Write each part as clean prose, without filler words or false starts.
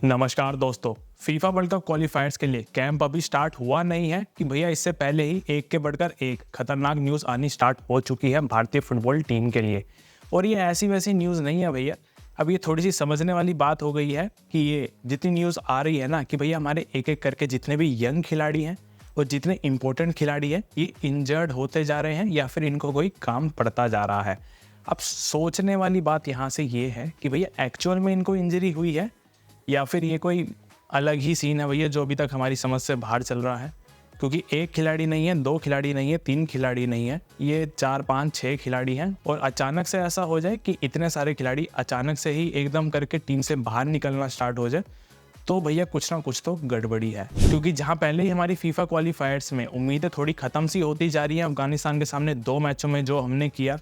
नमस्कार दोस्तों। FIFA world cup क्वालिफायर्स के लिए कैंप अभी स्टार्ट हुआ नहीं है कि भैया इससे पहले ही एक के बढ़कर एक खतरनाक न्यूज़ आनी स्टार्ट हो चुकी है भारतीय फुटबॉल टीम के लिए। और ये ऐसी वैसी न्यूज़ नहीं है भैया। अब ये थोड़ी सी समझने वाली बात हो गई है कि ये जितनी न्यूज़ आ रही है ना कि भैया हमारे एक एक करके जितने भी यंग खिलाड़ी हैं और जितने इंपॉर्टेंट खिलाड़ी हैं ये इंजर्ड होते जा रहे हैं या फिर इनको कोई काम पड़ता जा रहा है। अब सोचने वाली बात यहाँ से ये है कि भैया एक्चुअल में इनको इंजरी हुई है या फिर ये कोई अलग ही सीन है भैया जो अभी तक हमारी समझ से बाहर चल रहा है। क्योंकि एक खिलाड़ी नहीं है, दो खिलाड़ी नहीं है, तीन खिलाड़ी नहीं है, ये 4 5 6 खिलाड़ी हैं। और अचानक से ऐसा हो जाए कि इतने सारे खिलाड़ी अचानक से ही एकदम करके टीम से बाहर निकलना स्टार्ट हो जाए तो भैया कुछ ना कुछ तो गड़बड़ी है। क्योंकि जहाँ पहले ही हमारी फीफा क्वालिफायर्स में उम्मीदें थोड़ी ख़त्म सी होती जा रही हैं अफगानिस्तान के सामने 2 मैचों में जो हमने किया,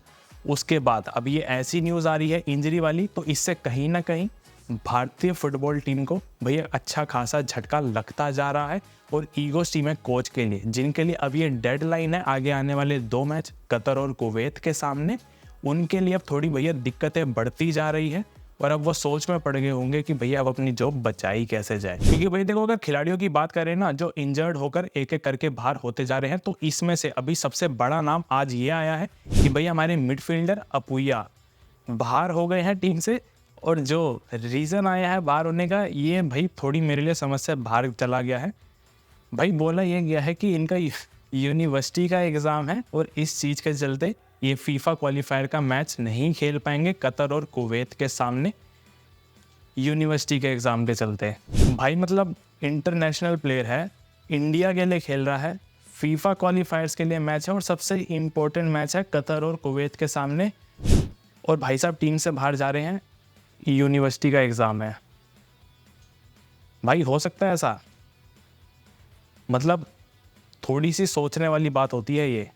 उसके बाद अब ये ऐसी न्यूज़ आ रही है इंजरी वाली, तो इससे कहीं ना कहीं भारतीय फुटबॉल टीम को भैया अच्छा खासा झटका लगता जा रहा है। और ईगोस टीम है कोच के लिए, जिनके लिए अब ये डेडलाइन है आगे आने वाले 2 मैच कतर और कुवैत के सामने, उनके लिए अब थोड़ी भैया दिक्कतें बढ़ती जा रही है। और अब वो सोच में पड़ गए होंगे कि भैया अब अपनी जॉब बचाई कैसे जाए। क्योंकि भैया देखो, अगर खिलाड़ियों की बात करें ना जो इंजर्ड होकर एक एक करके बाहर होते जा रहे हैं, तो इसमें से अभी सबसे बड़ा नाम आज ये आया है कि भैया हमारे मिडफील्डर अपुया बाहर हो गए हैं टीम से। और जो रीज़न आया है बाहर होने का, ये भाई थोड़ी मेरे लिए समझ से बाहर चला गया है। भाई बोला ये गया है कि इनका यूनिवर्सिटी का एग्ज़ाम है और इस चीज़ के चलते ये फीफा क्वालिफायर का मैच नहीं खेल पाएंगे कतर और कुवैत के सामने, यूनिवर्सिटी के एग्ज़ाम के चलते। भाई मतलब इंटरनेशनल प्लेयर है, इंडिया के लिए खेल रहा है, फीफा क्वालिफायर्स के लिए मैच है और सबसे इम्पोर्टेंट मैच है कतर और कुवैत के सामने, और भाई साहब टीम से बाहर जा रहे हैं, यूनिवर्सिटी का एग्ज़ाम है। भाई हो सकता है ऐसा? मतलब थोड़ी सी सोचने वाली बात होती है ये,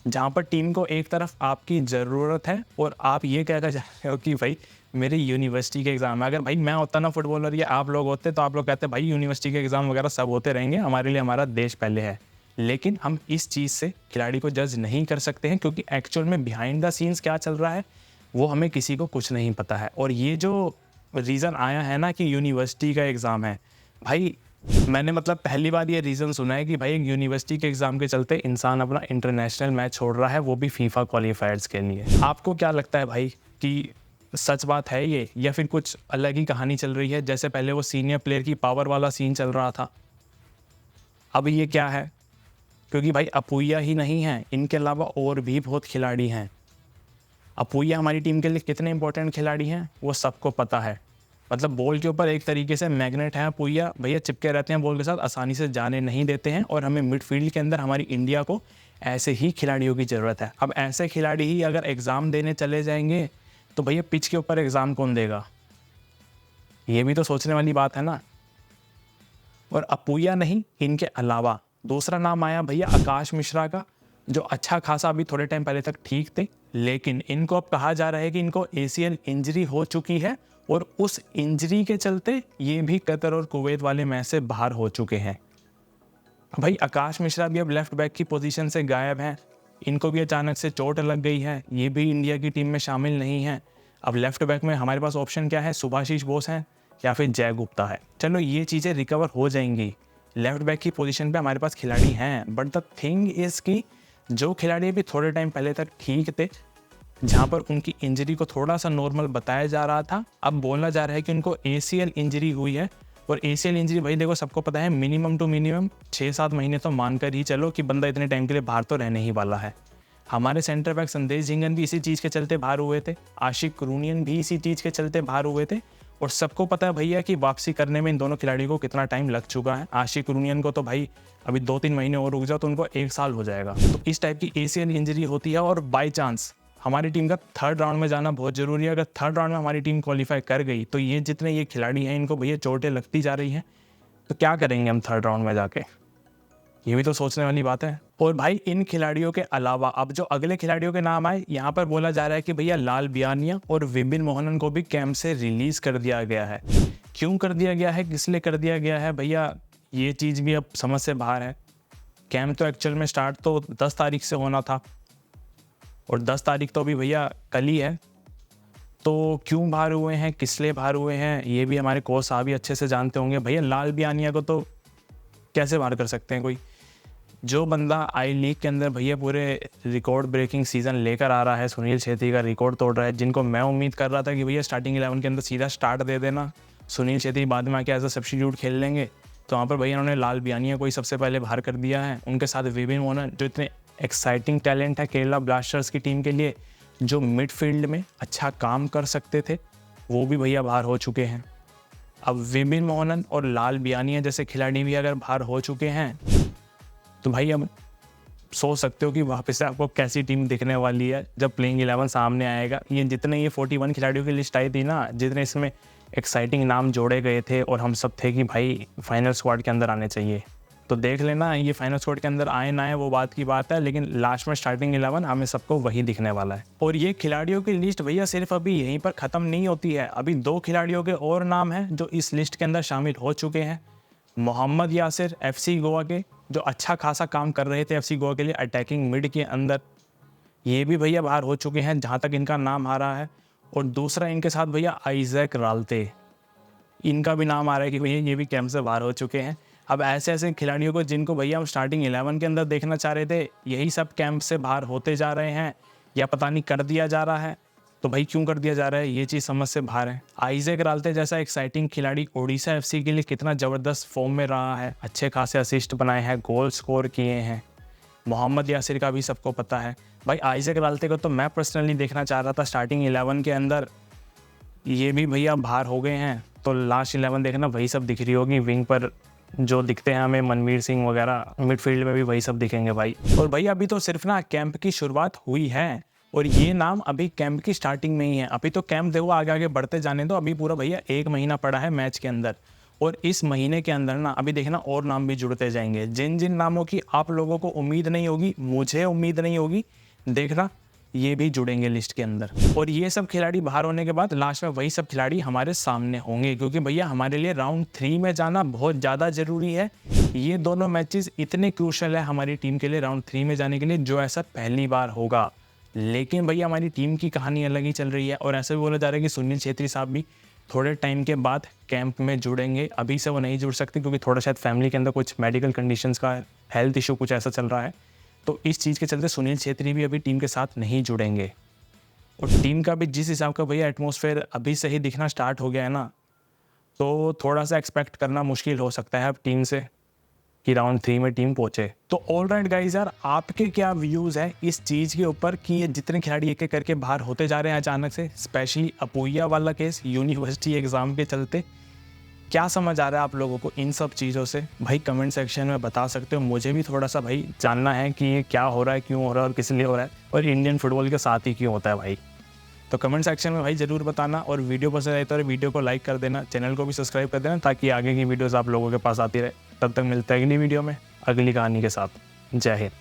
जहाँ पर टीम को एक तरफ आपकी ज़रूरत है और आप ये कहकर जा रहे हो कि भाई मेरे यूनिवर्सिटी के एग्ज़ाम है। अगर भाई मैं होता ना फुटबॉलर या आप लोग होते तो आप लोग कहते भाई यूनिवर्सिटी के एग्ज़ाम वगैरह सब होते रहेंगे, हमारे लिए हमारा देश पहले है। लेकिन हम इस चीज़ से खिलाड़ी को जज नहीं कर सकते हैं क्योंकि एक्चुअल में बिहाइंड द सीन्स क्या चल रहा है वो हमें किसी को कुछ नहीं पता है। और ये जो रीज़न आया है ना कि यूनिवर्सिटी का एग्ज़ाम है, भाई मैंने मतलब पहली बार ये रीज़न सुना है कि भाई एक यूनिवर्सिटी के एग्ज़ाम के चलते इंसान अपना इंटरनेशनल मैच छोड़ रहा है, वो भी फीफा क्वालिफायर्स के लिए। आपको क्या लगता है भाई कि सच बात है ये या फिर कुछ अलग ही कहानी चल रही है? जैसे पहले वो सीनियर प्लेयर की पावर वाला सीन चल रहा था, अब ये क्या है? क्योंकि भाई अपुया ही नहीं है, इनके अलावा और भी बहुत खिलाड़ी हैं। अपुया हमारी टीम के लिए कितने इंपॉर्टेंट खिलाड़ी हैं वो सबको पता है। मतलब बॉल के ऊपर एक तरीके से मैग्नेट है अपुया, भैया चिपके रहते हैं बॉल के साथ, आसानी से जाने नहीं देते हैं। और हमें मिडफील्ड के अंदर हमारी इंडिया को ऐसे ही खिलाड़ियों की ज़रूरत है। अब ऐसे खिलाड़ी ही अगर एग्ज़ाम देने चले जाएंगे तो भैया पिच के ऊपर एग्ज़ाम कौन देगा? ये भी तो सोचने वाली बात है ना। और अपुया नहीं, इनके अलावा दूसरा नाम आया भैया आकाश मिश्रा का, जो अच्छा खासा अभी थोड़े टाइम पहले तक ठीक थे, लेकिन इनको अब कहा जा रहा है कि इनको ACL इंजरी हो चुकी है और उस इंजरी के चलते ये भी कतर और कुवैत वाले मैच से बाहर हो चुके हैं। भाई आकाश मिश्रा भी अब लेफ्ट बैक की पोजीशन से गायब हैं, इनको भी अचानक से चोट लग गई है, ये भी इंडिया की टीम में शामिल नहीं है। अब लेफ्ट बैक में हमारे पास ऑप्शन क्या है? सुभाशीष बोस हैं या फिर जय गुप्ता है। चलो ये चीज़ें रिकवर हो जाएंगी, लेफ्ट बैक की पोजीशन पे हमारे पास खिलाड़ी हैं। बट द थिंग इज़ कि जो खिलाड़ी अभी थोड़े टाइम पहले तक ठीक थे, जहाँ पर उनकी इंजरी को थोड़ा सा नॉर्मल बताया जा रहा था, अब बोला जा रहा है कि उनको ACL इंजरी हुई है। और ACL इंजरी भाई देखो सबको पता है, मिनिमम टू मिनिमम 6-7 महीने तो मानकर ही चलो कि बंदा इतने टाइम के लिए बाहर तो रहने ही वाला है। हमारे सेंटर बैक संदेश झिंगन भी इसी चीज़ के चलते बाहर हुए थे, आशिक कुरूनियन भी इसी चीज़ के चलते बाहर हुए थे। और सबको पता है भैया कि वापसी करने में इन दोनों खिलाड़ियों को कितना टाइम लग चुका है। आशिक कुरूनियन को तो भाई अभी 2-3 महीने और रुक जाओ तो उनको 1 साल हो जाएगा। तो इस टाइप की ACL इंजरी होती है। और बाई चांस हमारी टीम का 3rd राउंड में जाना बहुत ज़रूरी है। अगर 3rd राउंड में हमारी टीम क्वालिफाई कर गई तो ये जितने ये खिलाड़ी हैं इनको भैया चोटें लगती जा रही हैं, तो क्या करेंगे हम 3rd राउंड में जाके? ये भी तो सोचने वाली बात है। और भाई इन खिलाड़ियों के अलावा अब जो अगले खिलाड़ियों के नाम आए, यहाँ पर बोला जा रहा है कि भैया लाल बियानिया और विपिन मोहनन को भी कैंप से रिलीज कर दिया गया है। क्यों कर दिया गया है, किस लिए कर दिया गया है भैया, ये चीज़ भी अब समझ से बाहर है। कैंप तो एक्चुअल में स्टार्ट तो 10 तारीख से होना था और 10 तारीख तो अभी भैया कल ही है। तो क्यों बाहर हुए हैं, किस लिए बाहर हुए हैं, ये भी हमारे कोच साहब भी अच्छे से जानते होंगे। भैया लाल बियानिया को तो कैसे बाहर कर सकते हैं कोई, जो बंदा आई लीग के अंदर भैया पूरे रिकॉर्ड ब्रेकिंग सीज़न लेकर आ रहा है, सुनील छेत्री का रिकॉर्ड तोड़ रहा है, जिनको मैं उम्मीद कर रहा था कि भैया स्टार्टिंग 11 के अंदर सीधा स्टार्ट दे देना, सुनील छेत्री बाद में आके एज अ सब्स्टिट्यूट खेल लेंगे। तो वहाँ पर भैया उन्होंने लाल बियानिया को ही सबसे पहले बाहर कर दिया है। उनके साथ विपिन मोहन, जो इतने एक्साइटिंग टैलेंट है केरला ब्लास्टर्स की टीम के लिए, जो मिडफील्ड में अच्छा काम कर सकते थे, वो भी भैया बाहर हो चुके हैं। अब विपिन मोहन और लाल बियानिया जैसे खिलाड़ी भी अगर बाहर हो चुके हैं तो भाई अब सोच सकते हो कि वापस से आपको कैसी टीम दिखने वाली है जब प्लेइंग 11 सामने आएगा। ये जितने ये 41 खिलाड़ियों की लिस्ट आई थी ना, जितने इसमें एक्साइटिंग नाम जोड़े गए थे और हम सब थे कि भाई फाइनल स्क्वाड के अंदर आने चाहिए, तो देख लेना ये फाइनल स्क्वाड के अंदर आए ना आए वो बात की बात है, लेकिन लास्ट में स्टार्टिंग 11 हमें सबको वही दिखने वाला है। और ये खिलाड़ियों की लिस्ट भैया सिर्फ अभी यहीं पर ख़त्म नहीं होती है। अभी 2 खिलाड़ियों के और नाम हैं जो इस लिस्ट के अंदर शामिल हो चुके हैं। मोहम्मद यासिर FC गोवा के, जो अच्छा खासा काम कर रहे थे FC गोवा के लिए अटैकिंग मिड के अंदर, ये भी भैया बाहर हो चुके हैं जहाँ तक इनका नाम आ रहा है। और दूसरा इनके साथ भैया आइजैक राल्ते, इनका भी नाम आ रहा है कि भैया ये भी कैंप से बाहर हो चुके हैं। अब ऐसे ऐसे खिलाड़ियों को जिनको भैया हम स्टार्टिंग 11 के अंदर देखना चाह रहे थे, यही सब कैंप से बाहर होते जा रहे हैं, या पता नहीं कर दिया जा रहा है। तो भाई क्यों कर दिया जा रहा है, ये चीज़ समझ से बाहर है। आइजैक राल्ते जैसा एक्साइटिंग खिलाड़ी ओडिशा FC के लिए कितना ज़बरदस्त फॉर्म में रहा है, अच्छे खासे असिस्ट बनाए हैं, गोल स्कोर किए हैं। मोहम्मद यासिर का भी सबको पता है। भाई आइजैक राल्ते को तो मैं पर्सनली देखना चाह रहा था स्टार्टिंग 11 के अंदर, ये भी भैया बाहर हो गए हैं। तो लास्ट 11 देखना वही सब दिख रही होगी, विंग पर जो दिखते हैं हमें मनवीर सिंह वगैरह, मिडफील्ड में भी वही सब दिखेंगे भाई। और भाई अभी तो सिर्फ ना कैंप की शुरुआत हुई है और ये नाम अभी कैंप की स्टार्टिंग में ही है। अभी तो कैंप देखो आगे आगे बढ़ते जाने दो, अभी पूरा भैया 1 महीना पड़ा है मैच के अंदर, और इस महीने के अंदर ना अभी देखना और नाम भी जुड़ते जाएंगे। जिन जिन नामों की आप लोगों को उम्मीद नहीं होगी, मुझे उम्मीद नहीं होगी, देखना ये भी जुड़ेंगे लिस्ट के अंदर। और ये सब खिलाड़ी बाहर होने के बाद लास्ट में वही सब खिलाड़ी हमारे सामने होंगे, क्योंकि भैया हमारे लिए राउंड 3 में जाना बहुत ज़्यादा ज़रूरी है। ये दोनों मैचेस इतने क्रूशल है हमारी टीम के लिए राउंड 3 में जाने के लिए, जो ऐसा पहली बार होगा। लेकिन भैया हमारी टीम की कहानी अलग ही चल रही है, और ऐसे भी बोला जा रहा है कि सुनील छेत्री साहब भी थोड़े टाइम के बाद कैंप में जुड़ेंगे। अभी से वो नहीं जुड़ सकते क्योंकि थोड़ा शायद फैमिली के अंदर कुछ मेडिकल कंडीशंस का, हेल्थ इशू कुछ ऐसा चल रहा है, तो इस चीज़ के चलते सुनील छेत्री भी अभी टीम के साथ नहीं जुड़ेंगे। और टीम का भी जिस हिसाब का भैया एटमॉस्फेयर अभी से ही दिखना स्टार्ट हो गया है ना, तो थोड़ा सा एक्सपेक्ट करना मुश्किल हो सकता है अब टीम से कि राउंड 3 में टीम पहुंचे। तो ऑल राइट गाइज यार, आपके क्या व्यूज़ हैं इस चीज़ के ऊपर कि ये जितने खिलाड़ी एक एक करके बाहर होते जा रहे हैं अचानक से, स्पेशली अपूया वाला केस यूनिवर्सिटी एग्ज़ाम के चलते, क्या समझ आ रहा है आप लोगों को इन सब चीज़ों से? भाई कमेंट सेक्शन में बता सकते हो, मुझे भी थोड़ा सा भाई जानना है कि ये क्या हो रहा है, क्यों हो रहा है और किस लिए हो रहा है, और इंडियन फुटबॉल के साथ ही क्यों होता है भाई। तो कमेंट सेक्शन में भाई ज़रूर बताना, और वीडियो पसंद आए तो वीडियो को लाइक कर देना, चैनल को भी सब्सक्राइब कर देना, ताकि आगे की वीडियोज़ आप लोगों के पास आती रहे। तब तक मिलता है अगली वीडियो में अगली कहानी के साथ। जय हिंद।